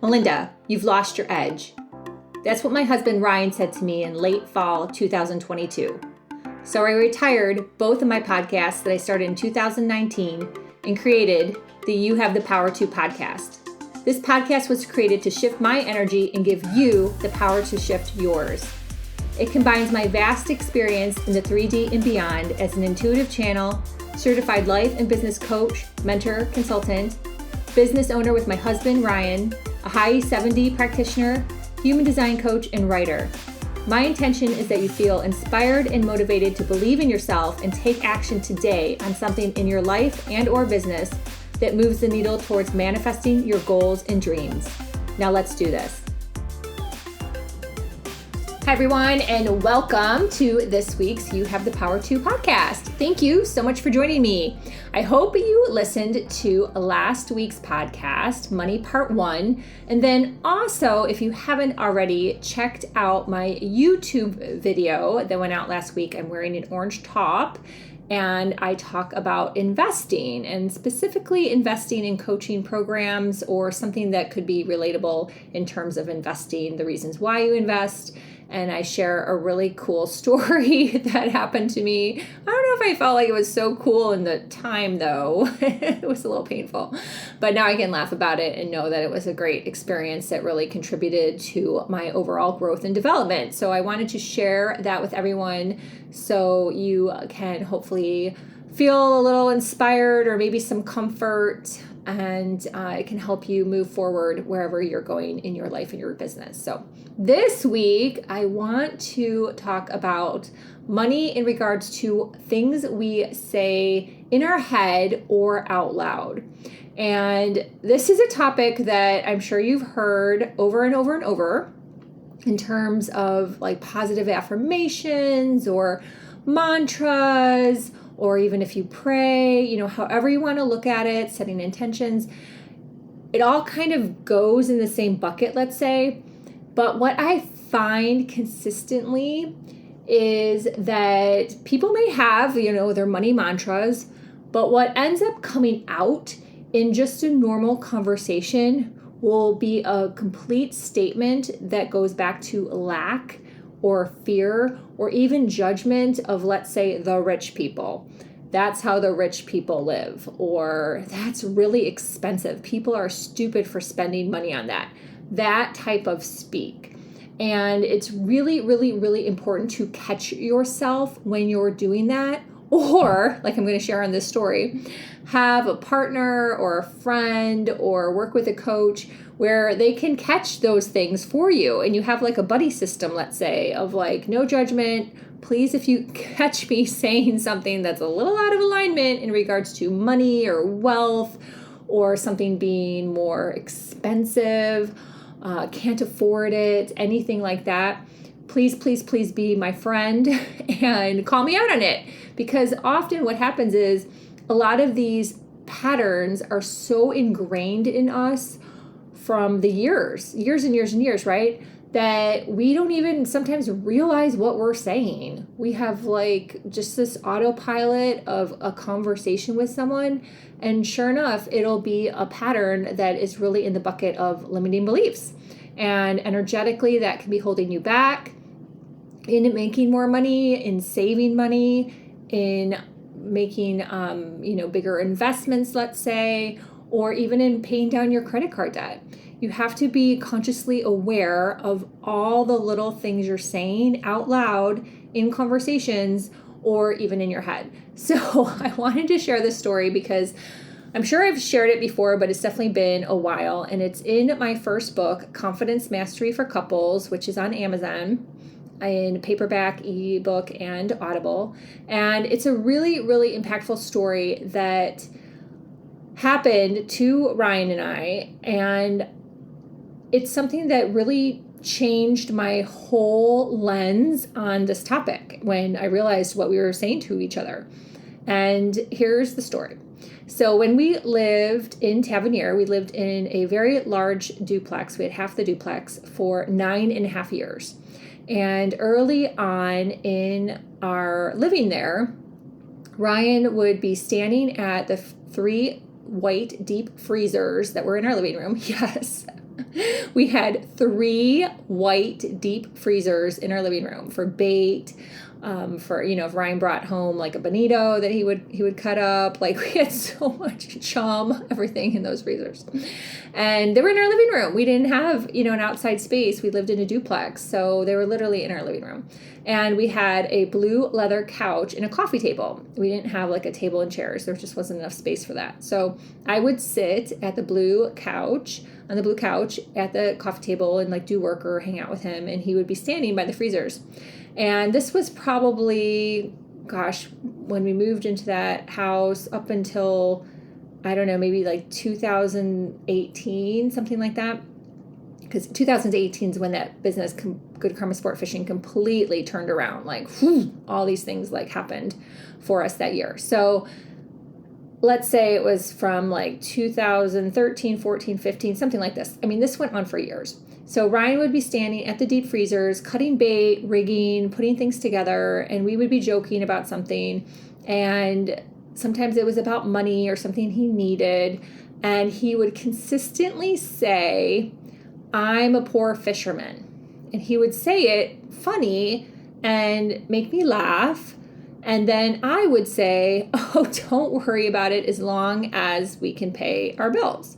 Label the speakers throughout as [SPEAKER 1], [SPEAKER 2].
[SPEAKER 1] Melinda, you've lost your edge. That's what my husband Ryan said to me in late fall 2022. So I retired both of my podcasts that I started in 2019 and created the You Have the Power To podcast. This podcast was created to shift my energy and give you the power to shift yours. It combines my vast experience in the 3D and beyond as an intuitive channel, certified life and business coach, mentor, consultant, business owner with my husband Ryan, a high 7D practitioner, human design coach, and writer. My intention is that you feel inspired and motivated to believe in yourself and take action today on something in your life and or business that moves the needle towards manifesting your goals and dreams. Now let's do this. Hi everyone, and welcome to this week's You Have the Power To podcast. Thank you so much for joining me. I hope you listened to last week's podcast, Money Part 1, and then also, if you haven't already, checked out my YouTube video that went out last week. I'm wearing an orange top, and I talk about investing, and specifically investing in coaching programs or something that could be relatable in terms of investing, the reasons why you invest. And I share a really cool story that happened to me. I don't know if I felt like it was so cool in the time, though. It was a little painful. But now I can laugh about it and know that it was a great experience that really contributed to my overall growth and development. So I wanted to share that with everyone so you can hopefully feel a little inspired or maybe some comfort, and it can help you move forward wherever you're going in your life and your business. So this week, I want to talk about money in regards to things we say in our head or out loud. And this is a topic that I'm sure you've heard over and over and over in terms of like positive affirmations or mantras, or even if you pray, however you want to look at it, setting intentions, it all kind of goes in the same bucket, let's say. But what I find consistently is that people may have, their money mantras, but what ends up coming out in just a normal conversation will be a complete statement that goes back to lack or fear or even judgment of, let's say, the rich people. That's how the rich people live, or that's really expensive. People are stupid for spending money on that. That type of speak. And it's really, really, really important to catch yourself when you're doing that. Or, like I'm going to share on this story, have a partner or a friend or work with a coach where they can catch those things for you. And you have like a buddy system, let's say, of like no judgment. Please, if you catch me saying something that's a little out of alignment in regards to money or wealth or something being more expensive, can't afford it, anything like that, please, please, please be my friend and call me out on it. Because often what happens is a lot of these patterns are so ingrained in us from the years and years and years, right? That we don't even sometimes realize what we're saying. We have like just this autopilot of a conversation with someone, and sure enough, it'll be a pattern that is really in the bucket of limiting beliefs. And energetically, that can be holding you back in making more money, in saving money, in making bigger investments, let's say, or even in paying down your credit card debt. You have to be consciously aware of all the little things you're saying out loud in conversations or even in your head. So I wanted to share this story because I'm sure I've shared it before, but it's definitely been a while. And it's in my first book, Confidence Mastery for Couples, which is on Amazon in paperback, ebook, and Audible. And it's a really, really impactful story that happened to Ryan and I. And it's something that really changed my whole lens on this topic when I realized what we were saying to each other. And here's the story. So when we lived in Tavernier, we lived in a very large duplex. We had half the duplex for 9.5 years. And early on in our living there, Ryan would be standing at the 3 white deep freezers that were in our living room. Yes. We had 3 white deep freezers in our living room for bait. For, if Ryan brought home like a bonito that he would cut up, like we had so much chum, everything in those freezers. And they were in our living room. We didn't have, an outside space. We lived in a duplex. So they were literally in our living room. And we had a blue leather couch and a coffee table. We didn't have like a table and chairs. There just wasn't enough space for that. So I would sit at the blue couch, at the coffee table and like do work or hang out with him. And he would be standing by the freezers. And this was probably, when we moved into that house up until, I don't know, maybe like 2018, something like that. Because 2018 is when that business, Good Karma Sport Fishing, completely turned around. Like, all these things like happened for us that year. So let's say it was from like 2013, 14, 15, something like this. I mean, this went on for years. So Ryan would be standing at the deep freezers, cutting bait, rigging, putting things together, and we would be joking about something. And sometimes it was about money or something he needed. And he would consistently say, "I'm a poor fisherman." And he would say it funny and make me laugh. And then I would say, "Oh, don't worry about it as long as we can pay our bills."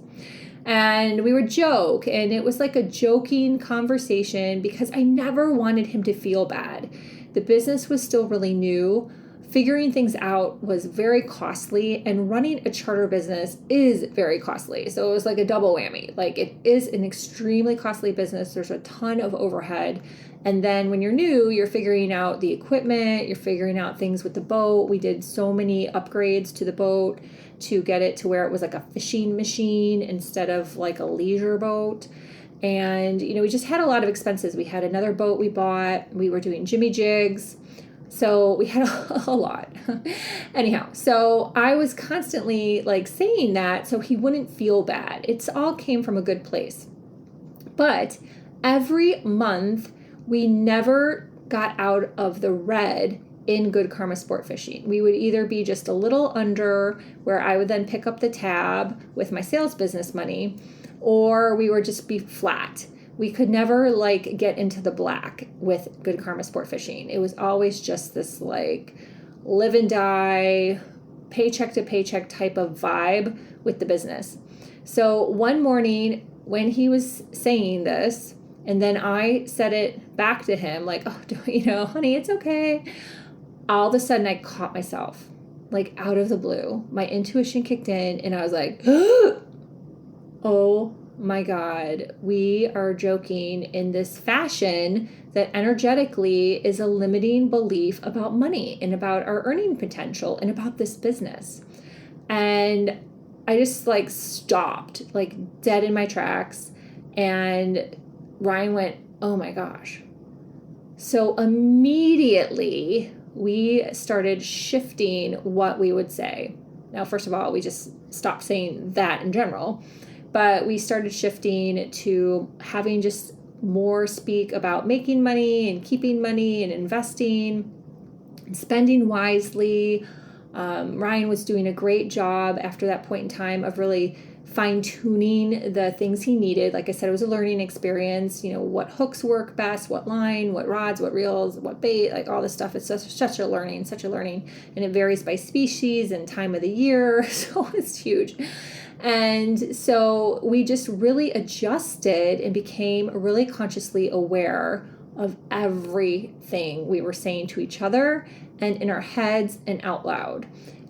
[SPEAKER 1] And we would joke, and it was like a joking conversation because I never wanted him to feel bad. The business was still really new. Figuring things out was very costly, and running a charter business is very costly. So it was like a double whammy. Like, it is an extremely costly business. There's a ton of overhead. And then when you're new, you're figuring out the equipment, you're figuring out things with the boat. We did so many upgrades to the boat to get it to where it was like a fishing machine instead of like a leisure boat. And, we just had a lot of expenses. We had another boat we bought. We were doing jimmy jigs. So we had a lot. Anyhow, so I was constantly like saying that so he wouldn't feel bad. It's all came from a good place. But every month, we never got out of the red in Good Karma Sport Fishing. We would either be just a little under, where I would then pick up the tab with my sales business money, or we would just be flat. We could never like get into the black with Good Karma Sport Fishing. It was always just this like live and die, paycheck to paycheck type of vibe with the business. So one morning when he was saying this, and then I said it back to him like, "Oh, honey, it's okay." All of a sudden I caught myself like out of the blue. My intuition kicked in and I was like, "Oh my God, we are joking in this fashion that energetically is a limiting belief about money and about our earning potential and about this business." And I just like stopped like dead in my tracks. And Ryan went, "Oh my gosh." So immediately we started shifting what we would say. Now, first of all, we just stopped saying that in general, but we started shifting to having just more speak about making money and keeping money and investing and spending wisely. Ryan was doing a great job after that point in time of really fine-tuning the things he needed. Like I said, it was a learning experience, what hooks work best, what line, what rods, what reels, what bait, like all this stuff. It's such a learning. And it varies by species and time of the year. So it's huge. And so we just really adjusted and became really consciously aware of everything we were saying to each other and in our heads and out loud.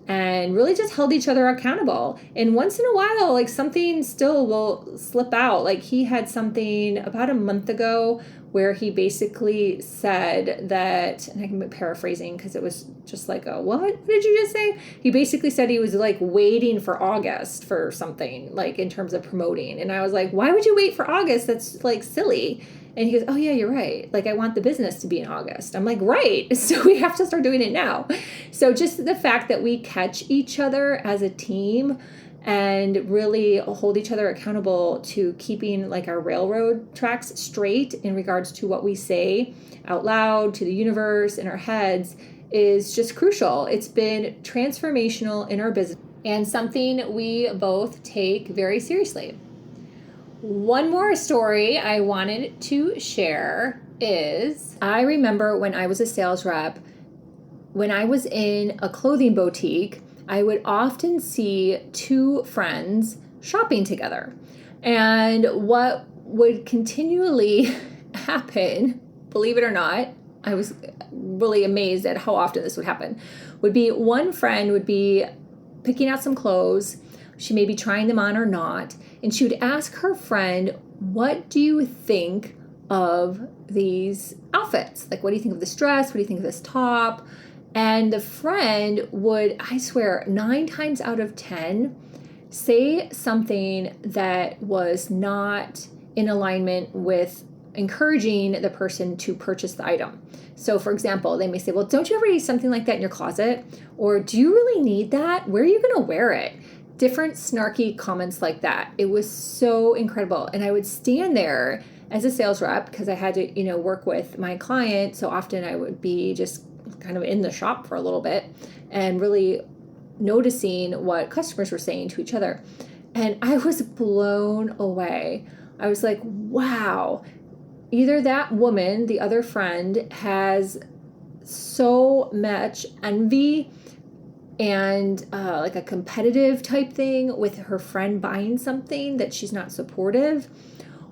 [SPEAKER 1] And really just held each other accountable. And once in a while, like something still will slip out. Like he had something about a month ago where he basically said that, and I'm paraphrasing because it was just like what did you just say? He basically said he was like waiting for August for something, like in terms of promoting. And I was like, why would you wait for August? That's like silly. And he goes, "Oh yeah, you're right. Like I want the business to be in August." I'm like, right. So we have to start doing it now. So just the fact that we catch each other as a team and really hold each other accountable to keeping like our railroad tracks straight in regards to what we say out loud to the universe in our heads is just crucial. It's been transformational in our business and something we both take very seriously. One more story I wanted to share is I remember when I was a sales rep, when I was in a clothing boutique, I would often see two friends shopping together. And what would continually happen, believe it or not, I was really amazed at how often this would happen, would be one friend would be picking out some clothes. She may be trying them on or not. And she would ask her friend, what do you think of these outfits? Like, what do you think of this dress? What do you think of this top? And the friend would, I swear, 9 times out of 10, say something that was not in alignment with encouraging the person to purchase the item. So for example, they may say, well, don't you ever use something like that in your closet? Or do you really need that? Where are you going to wear it? Different snarky comments like that. It was so incredible. And I would stand there as a sales rep because I had to, work with my client. So often I would be just kind of in the shop for a little bit and really noticing what customers were saying to each other. And I was blown away. I was like, wow, either that woman, the other friend, has so much envy and like a competitive type thing with her friend buying something that she's not supportive.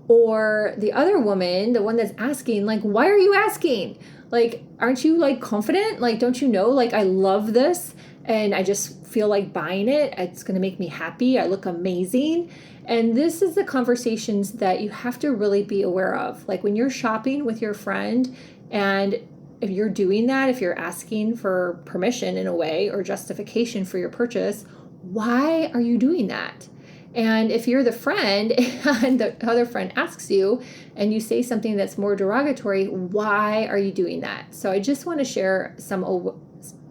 [SPEAKER 1] Or the other woman, the one that's asking, like, why are you asking? Like, aren't you like confident? Like, don't you know, like, I love this and I just feel like buying it. It's going to make me happy. I look amazing. And this is the conversations that you have to really be aware of. Like when you're shopping with your friend, and if you're doing that, if you're asking for permission in a way or justification for your purchase, why are you doing that? And if you're the friend and the other friend asks you and you say something that's more derogatory, why are you doing that? So I just want to share some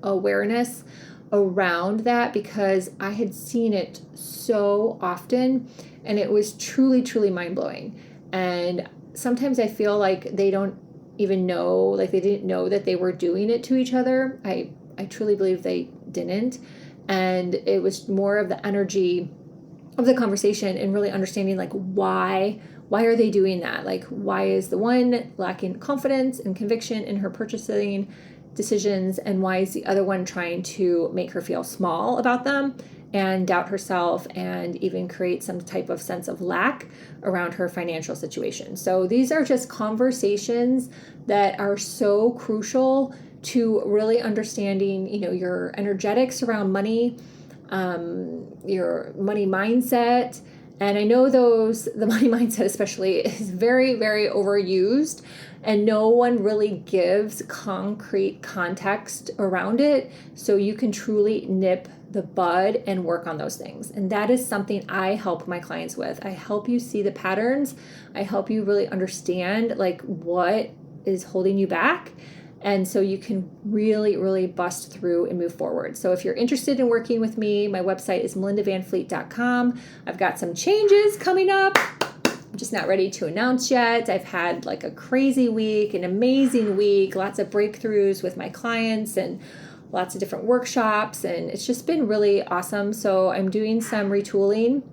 [SPEAKER 1] awareness around that because I had seen it so often and it was truly, truly mind-blowing. And sometimes I feel like they don't even know, like they didn't know that they were doing it to each other. I truly believe they didn't. And it was more of the energy of the conversation and really understanding like why are they doing that? Like why is the one lacking confidence and conviction in her purchasing decisions, and why is the other one trying to make her feel small about them and doubt herself and even create some type of sense of lack around her financial situation? So these are just conversations that are so crucial to really understanding, your energetics around money, your money mindset. And I know the money mindset especially is very, very overused, and no one really gives concrete context around it so you can truly nip the bud and work on those things. And that is something I help my clients with. I help you see the patterns. I help you really understand like what is holding you back. And so you can really, really bust through and move forward. So if you're interested in working with me, my website is melindavanfleet.com. I've got some changes coming up. I'm just not ready to announce yet. I've had like a crazy week, an amazing week, lots of breakthroughs with my clients and lots of different workshops. And it's just been really awesome. So I'm doing some retooling.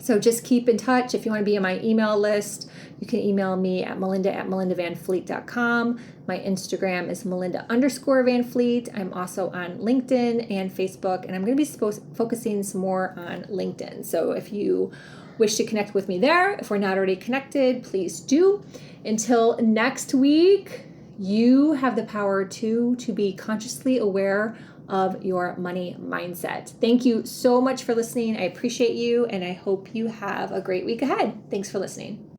[SPEAKER 1] So just keep in touch. If you want to be on my email list, you can email me at melinda@melindavanfleet.com. My Instagram is Melinda_Vanfleet. I'm also on LinkedIn and Facebook, and I'm going to be focusing some more on LinkedIn. So if you wish to connect with me there, if we're not already connected, please do. Until next week, you have the power to be consciously aware of your money mindset. Thank you so much for listening. I appreciate you, and I hope you have a great week ahead. Thanks for listening.